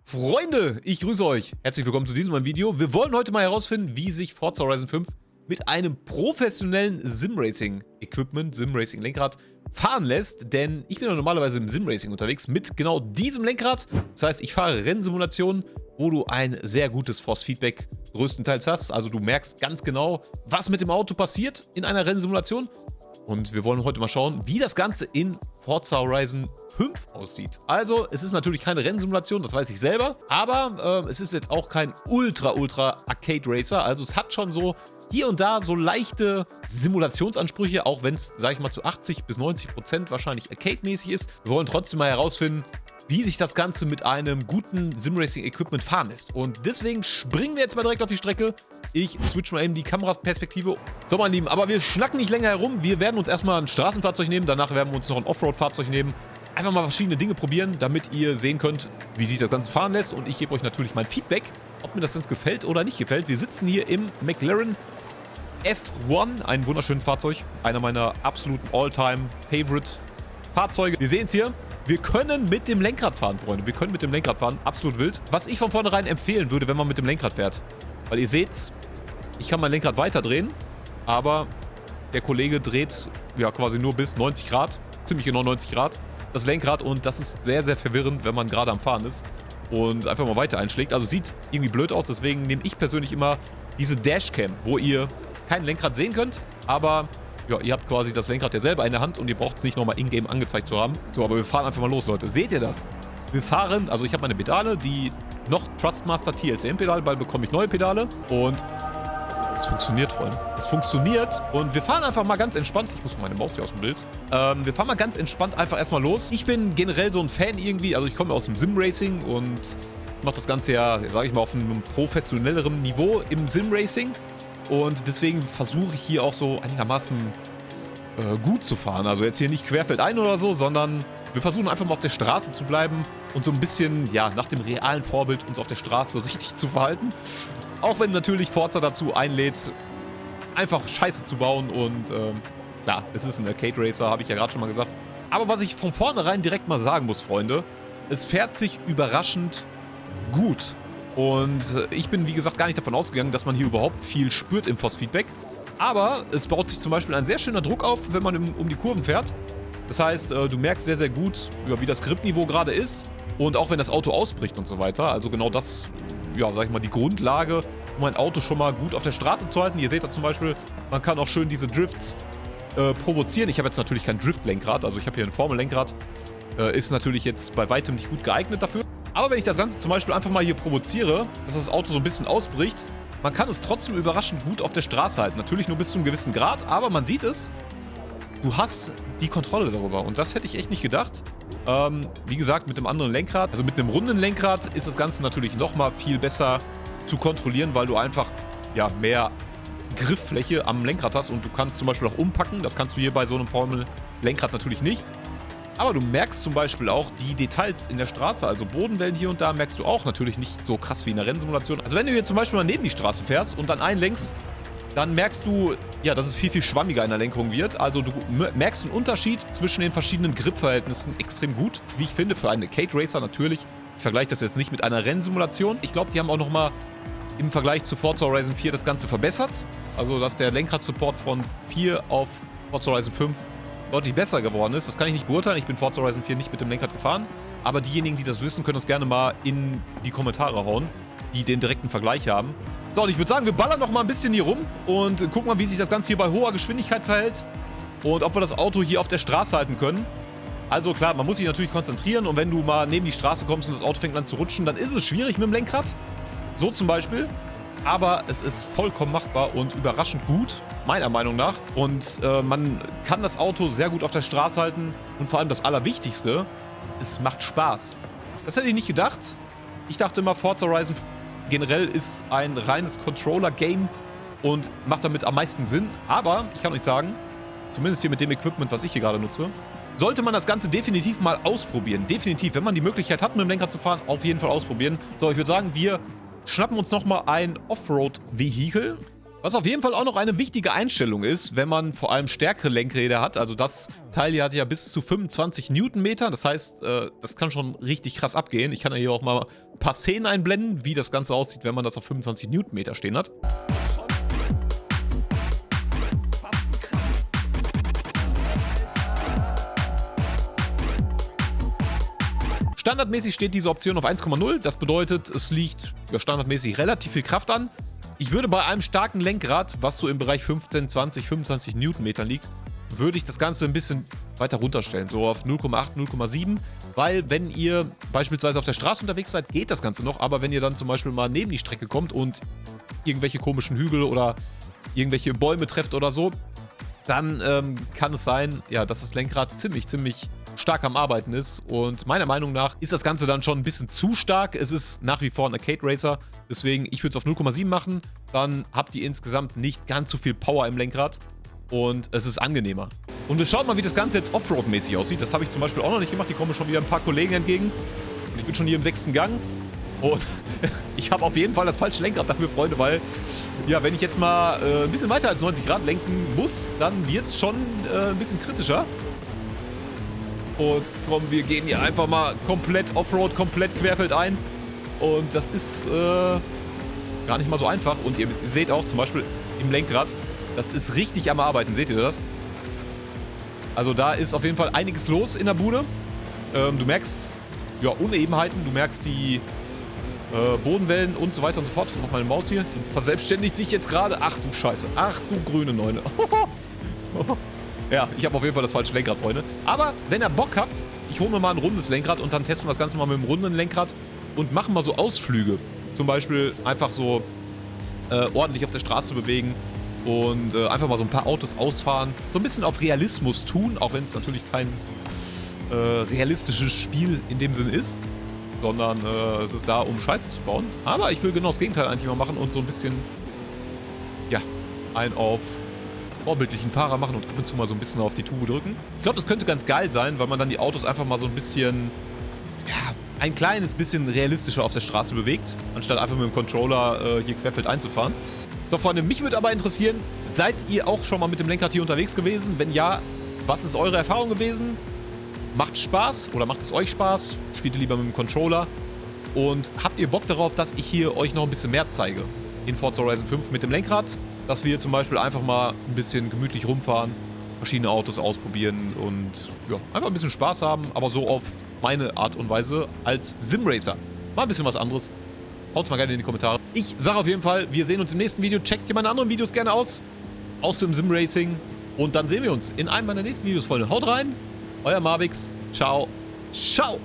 Freunde, ich grüße euch. Herzlich willkommen zu diesem Video. Wir wollen heute mal herausfinden, wie sich Forza Horizon 5 mit einem professionellen Sim-Racing-Equipment, Sim-Racing-Lenkrad fahren lässt. Denn ich bin ja normalerweise im Sim-Racing unterwegs mit genau diesem Lenkrad. Das heißt, ich fahre Rennsimulationen, wo du ein sehr gutes Force-Feedback größtenteils hast. Also du merkst ganz genau, was mit dem Auto passiert in einer Rennsimulation. Und wir wollen heute mal schauen, wie das Ganze in Forza Horizon 5 aussieht. Also, es ist natürlich keine Rennsimulation, das weiß ich selber. Aber es ist jetzt auch kein ultra Arcade Racer. Also es hat schon so hier und da so leichte Simulationsansprüche, auch wenn es, sage ich mal, zu 80 bis 90% wahrscheinlich Arcade-mäßig ist. Wir wollen trotzdem mal herausfinden, wie sich das Ganze mit einem guten Sim-Racing-Equipment fahren lässt. Und deswegen springen wir jetzt mal direkt auf die Strecke. Ich switch mal eben die Kameraperspektive. So, meine Lieben, aber wir schnacken nicht länger herum. Wir werden uns erstmal ein Straßenfahrzeug nehmen, danach werden wir uns noch ein Offroad-Fahrzeug nehmen. Einfach mal verschiedene Dinge probieren, damit ihr sehen könnt, wie sich das Ganze fahren lässt. Und ich gebe euch natürlich mein Feedback, ob mir das Ganze gefällt oder nicht gefällt. Wir sitzen hier im McLaren F1, ein wunderschönes Fahrzeug. Einer meiner absoluten All-Time-Favorite-Fahrzeuge. Wir sehen es hier. Wir können mit dem Lenkrad fahren, Freunde. Wir können mit dem Lenkrad fahren. Absolut wild. Was ich von vornherein empfehlen würde, wenn man mit dem Lenkrad fährt. Weil ihr seht's, ich kann mein Lenkrad weiterdrehen, aber der Kollege dreht ja quasi nur bis 90 Grad. Ziemlich genau 90 Grad. Das Lenkrad, und das ist sehr, sehr verwirrend, wenn man gerade am Fahren ist und einfach mal weiter einschlägt. Also sieht irgendwie blöd aus, deswegen nehme ich persönlich immer diese Dashcam, wo ihr kein Lenkrad sehen könnt, aber ja, ihr habt quasi das Lenkrad ja selber in der Hand und ihr braucht es nicht nochmal in-game angezeigt zu haben. So, aber wir fahren einfach mal los, Leute. Seht ihr das? Wir fahren, also ich habe meine Pedale, die noch Trustmaster TLCM-Pedale, bald bekomme ich neue Pedale und es funktioniert, Freunde. Es funktioniert und wir fahren einfach mal ganz entspannt. Ich muss meine Maus hier aus dem Bild. Wir fahren mal ganz entspannt einfach erstmal los. Ich bin generell so ein Fan irgendwie, also ich komme aus dem Sim-Racing und mache das Ganze ja, sage ich mal, auf einem professionelleren Niveau im Sim-Racing. Und deswegen versuche ich hier auch so einigermaßen gut zu fahren. Also jetzt hier nicht querfeldein oder so, sondern wir versuchen einfach mal auf der Straße zu bleiben und so ein bisschen, ja, nach dem realen Vorbild uns auf der Straße richtig zu verhalten. Auch wenn natürlich Forza dazu einlädt, einfach Scheiße zu bauen und klar, es ist ein Arcade Racer, habe ich ja gerade schon mal gesagt. Aber was ich von vornherein direkt mal sagen muss, Freunde, es fährt sich überraschend gut. Und ich bin, wie gesagt, gar nicht davon ausgegangen, dass man hier überhaupt viel spürt im Force-Feedback. Aber es baut sich zum Beispiel ein sehr schöner Druck auf, wenn man um die Kurven fährt. Das heißt, du merkst sehr, sehr gut, wie das Gripniveau gerade ist. Und auch wenn das Auto ausbricht und so weiter. Also genau das, ja, sag ich mal, die Grundlage, um ein Auto schon mal gut auf der Straße zu halten. Ihr seht da zum Beispiel, man kann auch schön diese Drifts provozieren. Ich habe jetzt natürlich kein Drift-Lenkrad, also ich habe hier ein Formel-Lenkrad. Ist natürlich jetzt bei weitem nicht gut geeignet dafür. Aber wenn ich das Ganze zum Beispiel einfach mal hier provoziere, dass das Auto so ein bisschen ausbricht, man kann es trotzdem überraschend gut auf der Straße halten. Natürlich nur bis zu einem gewissen Grad, aber man sieht es, du hast die Kontrolle darüber. Und das hätte ich echt nicht gedacht. Wie gesagt, mit dem anderen Lenkrad, also mit einem runden Lenkrad, ist das Ganze natürlich nochmal viel besser zu kontrollieren, weil du einfach ja, mehr Grifffläche am Lenkrad hast und du kannst zum Beispiel auch umpacken. Das kannst du hier bei so einem Formel-Lenkrad natürlich nicht. Aber du merkst zum Beispiel auch die Details in der Straße, also Bodenwellen hier und da merkst du auch natürlich nicht so krass wie in der Rennsimulation. Also wenn du hier zum Beispiel mal neben die Straße fährst und dann einlenkst, dann merkst du, ja, dass es viel, viel schwammiger in der Lenkung wird. Also du merkst einen Unterschied zwischen den verschiedenen Grip-Verhältnissen extrem gut. Wie ich finde, für einen Arcade Racer natürlich. Ich vergleiche das jetzt nicht mit einer Rennsimulation. Ich glaube, die haben auch nochmal im Vergleich zu Forza Horizon 4 das Ganze verbessert. Also, dass der Lenkrad-Support von 4 auf Forza Horizon 5 deutlich besser geworden ist. Das kann ich nicht beurteilen. Ich bin Forza Horizon 4 nicht mit dem Lenkrad gefahren. Aber diejenigen, die das wissen, können das gerne mal in die Kommentare hauen, die den direkten Vergleich haben. So, und ich würde sagen, wir ballern noch mal ein bisschen hier rum und gucken mal, wie sich das Ganze hier bei hoher Geschwindigkeit verhält und ob wir das Auto hier auf der Straße halten können. Also klar, man muss sich natürlich konzentrieren und wenn du mal neben die Straße kommst und das Auto fängt an zu rutschen, dann ist es schwierig mit dem Lenkrad. So zum Beispiel. Aber es ist vollkommen machbar und überraschend gut, meiner Meinung nach. Und man kann das Auto sehr gut auf der Straße halten. Und vor allem das Allerwichtigste, es macht Spaß. Das hätte ich nicht gedacht. Ich dachte immer, Forza Horizon generell ist ein reines Controller-Game und macht damit am meisten Sinn. Aber ich kann euch sagen, zumindest hier mit dem Equipment, was ich hier gerade nutze, sollte man das Ganze definitiv mal ausprobieren. Definitiv, wenn man die Möglichkeit hat, mit dem Lenkrad zu fahren, auf jeden Fall ausprobieren. So, ich würde sagen, wir schnappen uns nochmal ein Offroad-Vehikel. Was auf jeden Fall auch noch eine wichtige Einstellung ist, wenn man vor allem stärkere Lenkräder hat. Also das Teil hier hat ja bis zu 25 Newtonmeter. Das heißt, das kann schon richtig krass abgehen. Ich kann ja hier auch mal ein paar Szenen einblenden, wie das Ganze aussieht, wenn man das auf 25 Newtonmeter stehen hat. Standardmäßig steht diese Option auf 1,0. Das bedeutet, es liegt ja, standardmäßig relativ viel Kraft an. Ich würde bei einem starken Lenkrad, was so im Bereich 15, 20, 25 Newtonmeter liegt, würde ich das Ganze ein bisschen weiter runterstellen, so auf 0,8, 0,7, weil wenn ihr beispielsweise auf der Straße unterwegs seid, geht das Ganze noch, aber wenn ihr dann zum Beispiel mal neben die Strecke kommt und irgendwelche komischen Hügel oder irgendwelche Bäume trefft oder so, dann kann es sein, ja, dass das Lenkrad ziemlich stark am Arbeiten ist und meiner Meinung nach ist das Ganze dann schon ein bisschen zu stark. Es ist nach wie vor ein Arcade Racer, deswegen ich würde es auf 0,7 machen, dann habt ihr insgesamt nicht ganz so viel Power im Lenkrad und es ist angenehmer. Und wir schauen mal, wie das Ganze jetzt Offroad-mäßig aussieht. Das habe ich zum Beispiel auch noch nicht gemacht. Hier kommen schon wieder ein paar Kollegen entgegen. Und ich bin schon hier im 6. Gang. Und ich habe auf jeden Fall das falsche Lenkrad dafür, Freunde, weil, ja, wenn ich jetzt mal ein bisschen weiter als 90 Grad lenken muss, dann wird es schon ein bisschen kritischer. Und komm, wir gehen hier einfach mal komplett Offroad, komplett querfeldein. Und das ist gar nicht mal so einfach. Und ihr seht auch zum Beispiel im Lenkrad, das ist richtig am Arbeiten. Seht ihr das? Also da ist auf jeden Fall einiges los in der Bude. Du merkst ja, Unebenheiten, du merkst die Bodenwellen und so weiter und so fort. Noch meine Maus hier, die verselbstständigt sich jetzt gerade. Ach du Scheiße, ach du grüne Neune. Ja, ich habe auf jeden Fall das falsche Lenkrad, Freunde. Aber wenn ihr Bock habt, ich hole mir mal ein rundes Lenkrad und dann testen wir das Ganze mal mit einem runden Lenkrad und machen mal so Ausflüge. Zum Beispiel einfach so ordentlich auf der Straße bewegen und einfach mal so ein paar Autos ausfahren. So ein bisschen auf Realismus tun, auch wenn es natürlich kein realistisches Spiel in dem Sinn ist, sondern es ist da, um Scheiße zu bauen. Aber ich will genau das Gegenteil eigentlich mal machen und so ein bisschen, ja, einen auf vorbildlichen Fahrer machen und ab und zu mal so ein bisschen auf die Tube drücken. Ich glaube, das könnte ganz geil sein, weil man dann die Autos einfach mal so ein bisschen, ja, ein kleines bisschen realistischer auf der Straße bewegt, anstatt einfach mit dem Controller hier querfeldein zu fahren. So, Freunde, mich würde aber interessieren, seid ihr auch schon mal mit dem Lenkrad hier unterwegs gewesen? Wenn ja, was ist eure Erfahrung gewesen? Macht Spaß oder macht es euch Spaß? Spielt ihr lieber mit dem Controller? Und habt ihr Bock darauf, dass ich hier euch noch ein bisschen mehr zeige? In Forza Horizon 5 mit dem Lenkrad, dass wir zum Beispiel einfach mal ein bisschen gemütlich rumfahren, verschiedene Autos ausprobieren und ja, einfach ein bisschen Spaß haben, aber so auf meine Art und Weise als Simracer. Mal ein bisschen was anderes. Haut's mal gerne in die Kommentare. Ich sage auf jeden Fall, wir sehen uns im nächsten Video. Checkt hier meine anderen Videos gerne aus dem Simracing. Und dann sehen wir uns in einem meiner nächsten Videos, Freunde. Haut rein, euer Mavix. Ciao. Ciao.